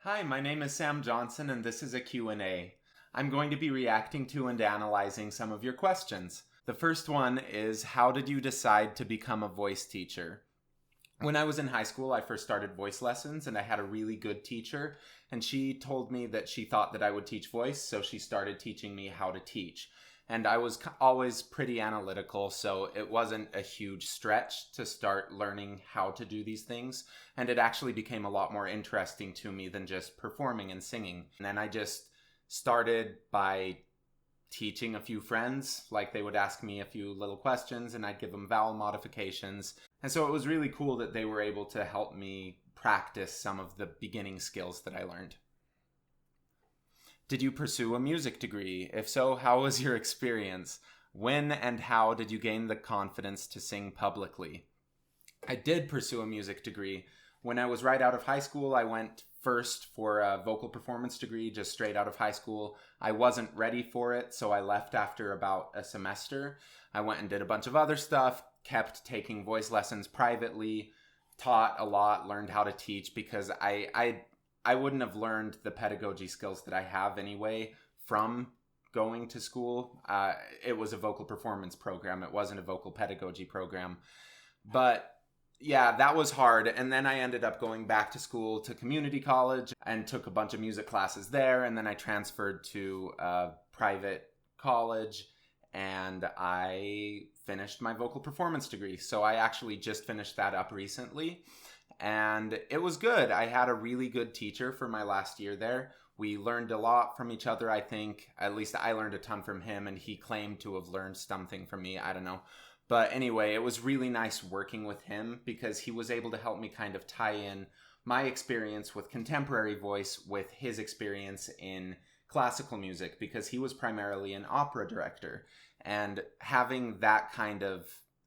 Hi, my name is Sam Johnson and this is a Q&A. I'm going to be reacting to and analyzing some of your questions. The first one is, how did you decide to become a voice teacher? When I was in high school, I first started voice lessons and I had a really good teacher, and she told me that she thought that I would teach voice, so she started teaching me how to teach. And I was always pretty analytical, so it wasn't a huge stretch to start learning how to do these things. And it actually became a lot more interesting to me than just performing and singing. And then I just started by teaching a few friends. Like, they would ask me a few little questions and I'd give them vowel modifications. And so it was really cool that they were able to help me practice some of the beginning skills that I learned. Did you pursue a music degree? If so, how was your experience? When and how did you gain the confidence to sing publicly? I did pursue a music degree. When I was right out of high school, I went first for a vocal performance degree, just straight out of high school. I wasn't ready for it, so I left after about a semester. I went and did a bunch of other stuff, kept taking voice lessons privately, taught a lot, learned how to teach, because I wouldn't have learned the pedagogy skills that I have anyway from going to school. It was a vocal performance program. It wasn't a vocal pedagogy program. But yeah, that was hard. And then I ended up going back to school to community college and took a bunch of music classes there. And then I transferred to a private college and I finished my vocal performance degree. So I actually just finished that up recently. And it was good. I had a really good teacher for my last year there. We learned a lot from each other, I think. At least I learned a ton from him, and he claimed to have learned something from me. I don't know. But anyway, it was really nice working with him because he was able to help me kind of tie in my experience with contemporary voice with his experience in classical music, because he was primarily an opera director. And having that kind of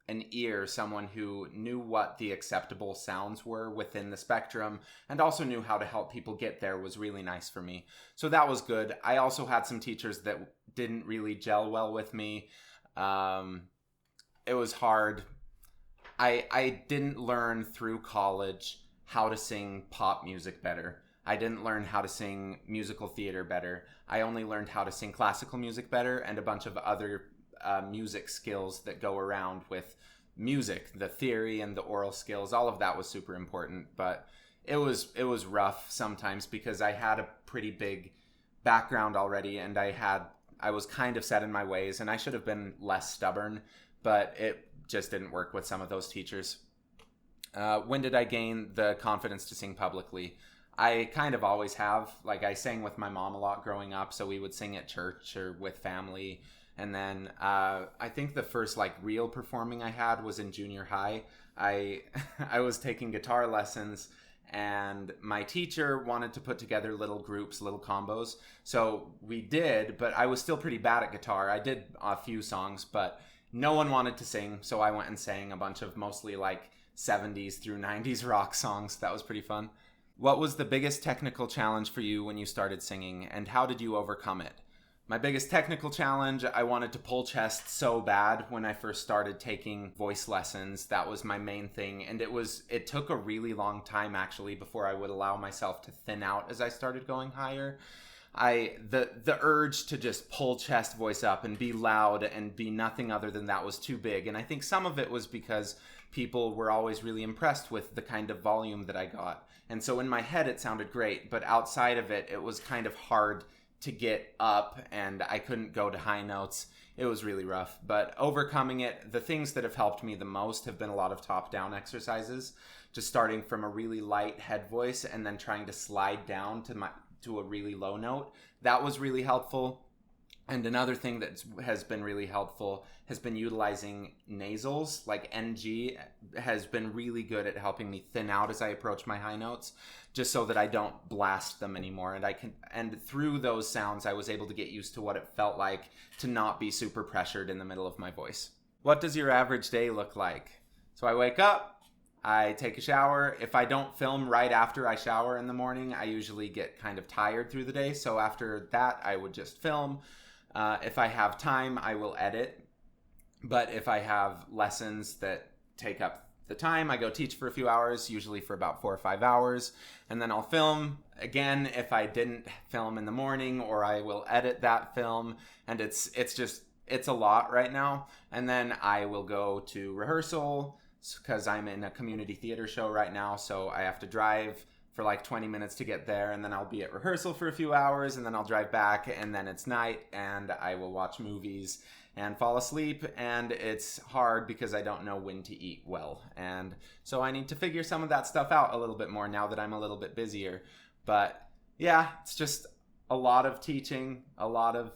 an ear, someone who knew what the acceptable sounds were within the spectrum and also knew how to help people get there, was really nice for me. So that was good. I also had some teachers that didn't really gel well with me. It was hard. I didn't learn through college how to sing pop music better. I didn't learn how to sing musical theater better. I only learned how to sing classical music better and a bunch of other music skills that go around with music, the theory and the oral skills. All of that was super important, but it was rough sometimes because I had a pretty big background already and I was kind of set in my ways, and I should have been less stubborn, but it just didn't work with some of those teachers. When did I gain the confidence to sing publicly? I kind of always have. Like, I sang with my mom a lot growing up, so we would sing at church or with family. And then I think the first real performing I had was in junior high. I was taking guitar lessons, and my teacher wanted to put together little groups, little combos. So we did, but I was still pretty bad at guitar. I did a few songs, but no one wanted to sing. So I went and sang a bunch of mostly 70s through 90s rock songs. That was pretty fun. What was the biggest technical challenge for you when you started singing, and how did you overcome it? My biggest technical challenge, I wanted to pull chest so bad when I first started taking voice lessons. That was my main thing, and it took a really long time actually before I would allow myself to thin out as I started going higher. The urge to just pull chest voice up and be loud and be nothing other than that was too big, and I think some of it was because people were always really impressed with the kind of volume that I got. And so in my head it sounded great, but outside of it, it was kind of hard to get up, and I couldn't go to high notes. It was really rough, but overcoming it, the things that have helped me the most have been a lot of top-down exercises, just starting from a really light head voice and then trying to slide down to a really low note. That was really helpful. And another thing that has been really helpful has been utilizing nasals. Like NG has been really good at helping me thin out as I approach my high notes, just so that I don't blast them anymore. And through those sounds, I was able to get used to what it felt like to not be super pressured in the middle of my voice. What does your average day look like? So I wake up, I take a shower. If I don't film right after I shower in the morning, I usually get kind of tired through the day. So after that, I would just film. If I have time, I will edit. But if I have lessons that take up the time. I go teach for a few hours, usually for about 4 or 5 hours, and then I'll film again if I didn't film in the morning, or I will edit that film, and it's a lot right now. And then I will go to rehearsal because I'm in a community theater show right now, so I have to drive for like 20 minutes to get there, and then I'll be at rehearsal for a few hours, and then I'll drive back, and then it's night, and I will watch movies and fall asleep, and it's hard because I don't know when to eat well, and so I need to figure some of that stuff out a little bit more now that I'm a little bit busier. But yeah, it's just a lot of teaching, a lot of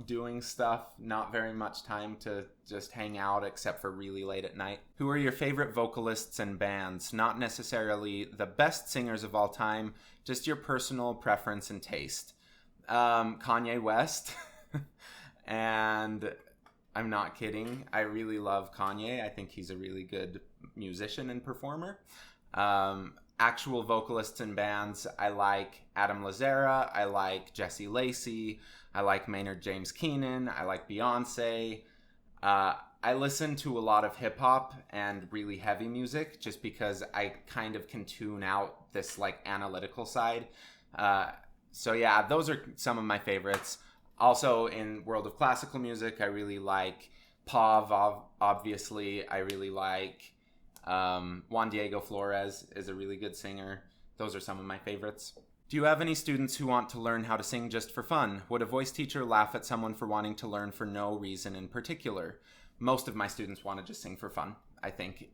doing stuff, not very much time to just hang out except for really late at night. Who are your favorite vocalists and bands? Not necessarily the best singers of all time, just your personal preference and taste. Kanye West. And I'm not kidding. I really love Kanye. I think he's a really good musician and performer. Actual vocalists and bands, I like Adam Lazzara, I like Jesse Lacey, I like Maynard James Keenan, I like Beyonce. I listen to a lot of hip hop and really heavy music just because I kind of can tune out this like analytical side. So yeah, those are some of my favorites. Also in world of classical music, I really like Pav, obviously. I really like Juan Diego Flores is a really good singer. Those are some of my favorites. Do you have any students who want to learn how to sing just for fun? Would a voice teacher laugh at someone for wanting to learn for no reason in particular? Most of my students want to just sing for fun, I think.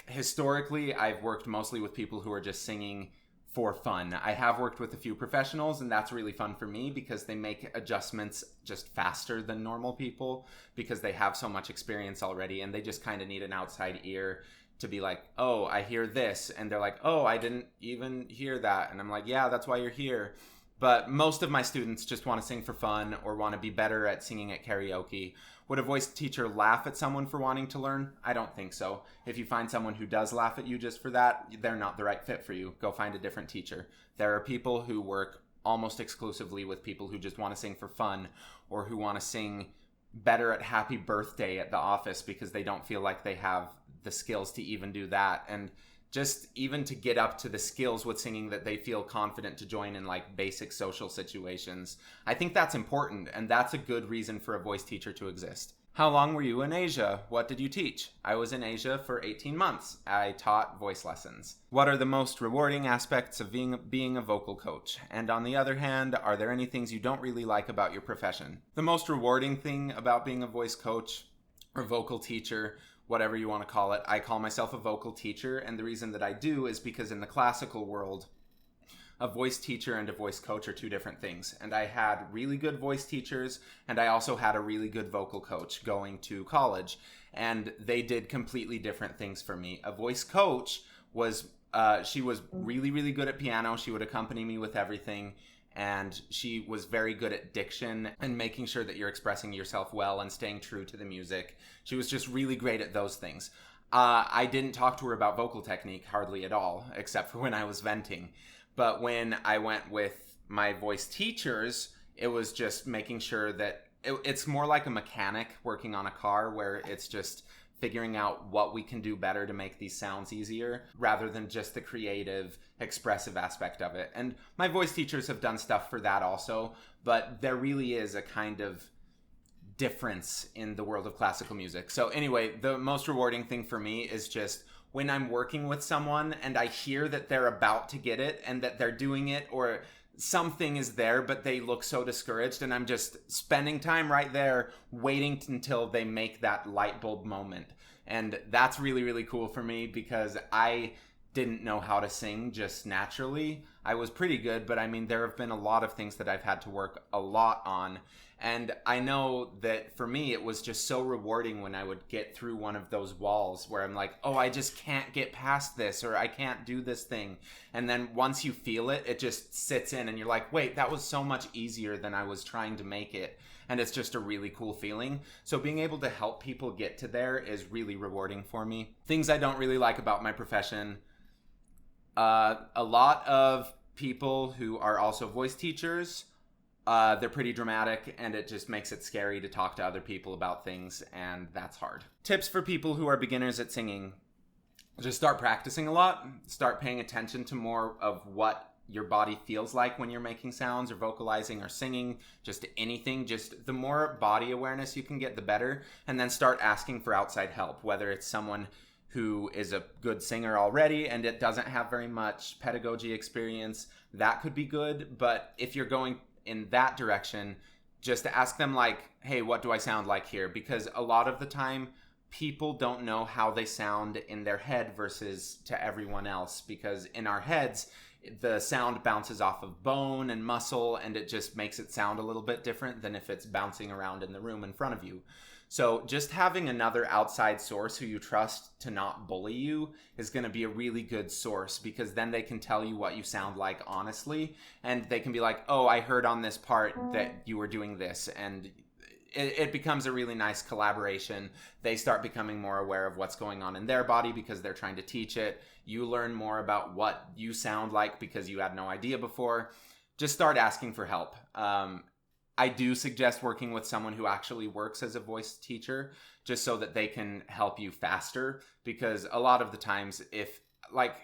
Historically, I've worked mostly with people who are just singing for fun. I have worked with a few professionals, and that's really fun for me because they make adjustments just faster than normal people because they have so much experience already, and they just kind of need an outside ear to be like, oh, I hear this, and they're like, oh, I didn't even hear that, and I'm like, yeah, that's why you're here. But most of my students just want to sing for fun or want to be better at singing at karaoke. Would a voice teacher laugh at someone for wanting to learn? I don't think so. If you find someone who does laugh at you just for that, they're not the right fit for you. Go find a different teacher. There are people who work almost exclusively with people who just want to sing for fun or who want to sing better at happy birthday at the office because they don't feel like they have the skills to even do that. And just even to get up to the skills with singing that they feel confident to join in like basic social situations. I think that's important, and that's a good reason for a voice teacher to exist. How long were you in Asia? What did you teach? I was in Asia for 18 months. I taught voice lessons. What are the most rewarding aspects of being a vocal coach? And on the other hand, are there any things you don't really like about your profession? The most rewarding thing about being a voice coach or vocal teacher, whatever you want to call it, I call myself a vocal teacher, and the reason that I do is because in the classical world, a voice teacher and a voice coach are two different things. And I had really good voice teachers, and I also had a really good vocal coach going to college, and they did completely different things for me. A voice coach was, she was really, really good at piano. She would accompany me with everything. And she was very good at diction and making sure that you're expressing yourself well and staying true to the music. She was just really great at those things. I didn't talk to her about vocal technique hardly at all, except for when I was venting. But when I went with my voice teachers, it was just making sure that it's more like a mechanic working on a car where it's just figuring out what we can do better to make these sounds easier rather than just the creative, expressive aspect of it. And my voice teachers have done stuff for that also, but there really is a kind of difference in the world of classical music. So anyway, the most rewarding thing for me is just when I'm working with someone and I hear that they're about to get it and that they're doing it or something is there, but they look so discouraged, and I'm just spending time right there waiting until they make that light bulb moment. And that's really, really cool for me because I didn't know how to sing just naturally. I was pretty good, but I mean, there have been a lot of things that I've had to work a lot on. And I know that for me, it was just so rewarding when I would get through one of those walls where I'm like, oh, I just can't get past this, or I can't do this thing. And then once you feel it, it just sits in and you're like, wait, that was so much easier than I was trying to make it. And it's just a really cool feeling. So being able to help people get to there is really rewarding for me. Things I don't really like about my profession. A lot of people who are also voice teachers They're pretty dramatic, and it just makes it scary to talk to other people about things, and that's hard. Tips for people who are beginners at singing. Just start practicing a lot. Start paying attention to more of what your body feels like when you're making sounds or vocalizing or singing, just anything. Just the more body awareness you can get, the better. And then start asking for outside help, whether it's someone who is a good singer already and it doesn't have very much pedagogy experience. That could be good, but if you're going in that direction, just to ask them like, hey, what do I sound like here? Because a lot of the time, people don't know how they sound in their head versus to everyone else, because in our heads, the sound bounces off of bone and muscle, and it just makes it sound a little bit different than if it's bouncing around in the room in front of you. So just having another outside source who you trust to not bully you is going to be a really good source, because then they can tell you what you sound like honestly, and they can be like, oh, I heard on this part that you were doing this, and it becomes a really nice collaboration. They start becoming more aware of what's going on in their body because they're trying to teach it. You learn more about what you sound like because you had no idea before. Just start asking for help. I do suggest working with someone who actually works as a voice teacher, just so that they can help you faster, because a lot of the times, if like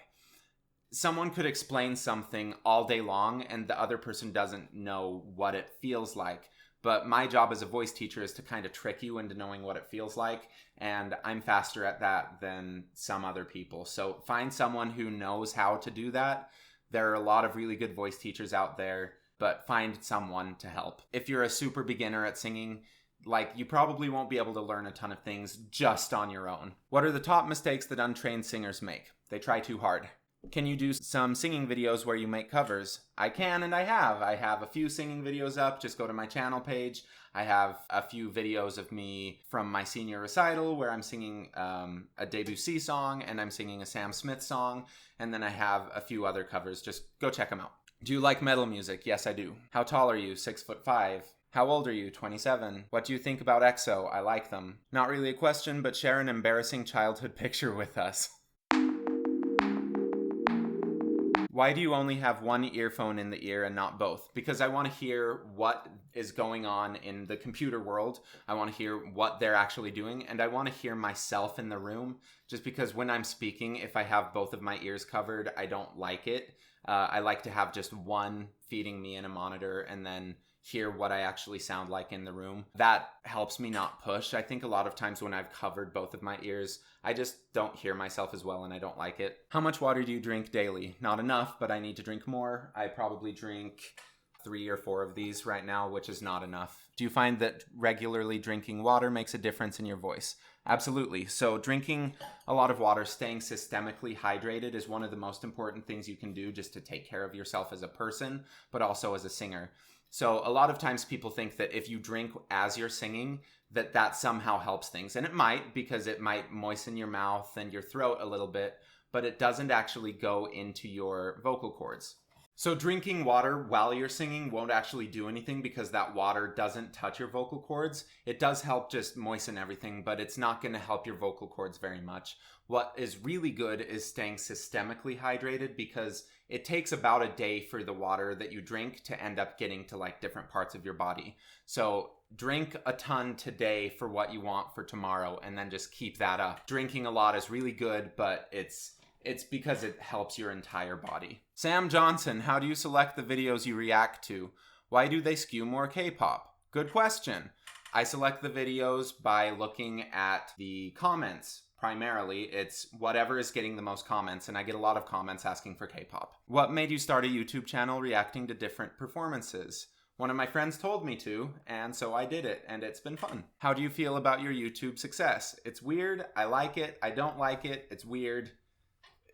someone could explain something all day long and the other person doesn't know what it feels like. But my job as a voice teacher is to kind of trick you into knowing what it feels like. And I'm faster at that than some other people. So find someone who knows how to do that. There are a lot of really good voice teachers out there, but find someone to help. If you're a super beginner at singing, like, you probably won't be able to learn a ton of things just on your own. What are the top mistakes that untrained singers make? They try too hard. Can you do some singing videos where you make covers? I can, and I have. I have a few singing videos up. Just go to my channel page. I have a few videos of me from my senior recital where I'm singing a Debussy song and I'm singing a Sam Smith song. And then I have a few other covers. Just go check them out. Do you like metal music? Yes, I do. How tall are you? 6'5". How old are you? 27. What do you think about EXO? I like them. Not really a question, but share an embarrassing childhood picture with us. Why do you only have one earphone in the ear and not both? Because I want to hear what is going on in the computer world. I want to hear what they're actually doing, and I want to hear myself in the room, just because when I'm speaking, if I have both of my ears covered, I don't like it. I like to have just one feeding me in a monitor and then hear what I actually sound like in the room. That helps me not push. I think a lot of times when I've covered both of my ears, I just don't hear myself as well and I don't like it. How much water do you drink daily? Not enough, but I need to drink more. I probably drink 3 or 4 of these right now, which is not enough. Do you find that regularly drinking water makes a difference in your voice? Absolutely. So drinking a lot of water, staying systemically hydrated is one of the most important things you can do just to take care of yourself as a person, but also as a singer. So a lot of times people think that if you drink as you're singing, that somehow helps things. And it might, because it might moisten your mouth and your throat a little bit, but it doesn't actually go into your vocal cords. So drinking water while you're singing won't actually do anything because that water doesn't touch your vocal cords. It does help just moisten everything, but it's not going to help your vocal cords very much. What is really good is staying systemically hydrated, because it takes about a day for the water that you drink to end up getting to like different parts of your body. So drink a ton today for what you want for tomorrow, and then just keep that up. Drinking a lot is really good, but it's because it helps your entire body. Sam Johnson, how do you select the videos you react to? Why do they skew more K-pop? Good question. I select the videos by looking at the comments. Primarily, it's whatever is getting the most comments, and I get a lot of comments asking for K-pop. What made you start a YouTube channel reacting to different performances? One of my friends told me to, and so I did it, and it's been fun. How do you feel about your YouTube success? It's weird. I like it. I don't like it. It's weird.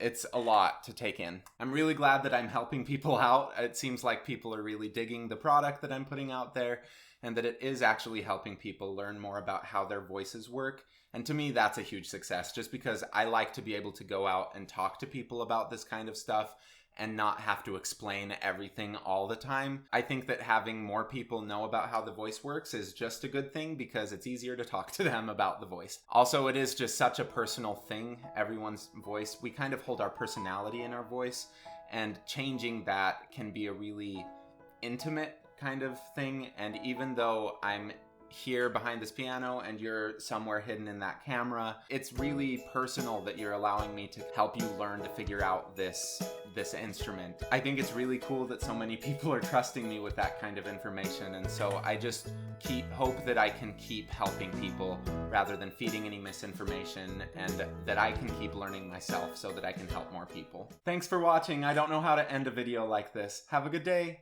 It's a lot to take in. I'm really glad that I'm helping people out. It seems like people are really digging the product that I'm putting out there, and that it is actually helping people learn more about how their voices work. And to me, that's a huge success, just because I like to be able to go out and talk to people about this kind of stuff and not have to explain everything all the time. I think that having more people know about how the voice works is just a good thing, because it's easier to talk to them about the voice. Also, it is just such a personal thing, everyone's voice. We kind of hold our personality in our voice, and changing that can be a really intimate kind of thing, and even though I'm here behind this piano and you're somewhere hidden in that camera, it's really personal that you're allowing me to help you learn to figure out this instrument. I think it's really cool that so many people are trusting me with that kind of information, and so I just hope that I can keep helping people rather than feeding any misinformation, and that I can keep learning myself so that I can help more people. Thanks for watching. I don't know how to end a video like this. Have a good day.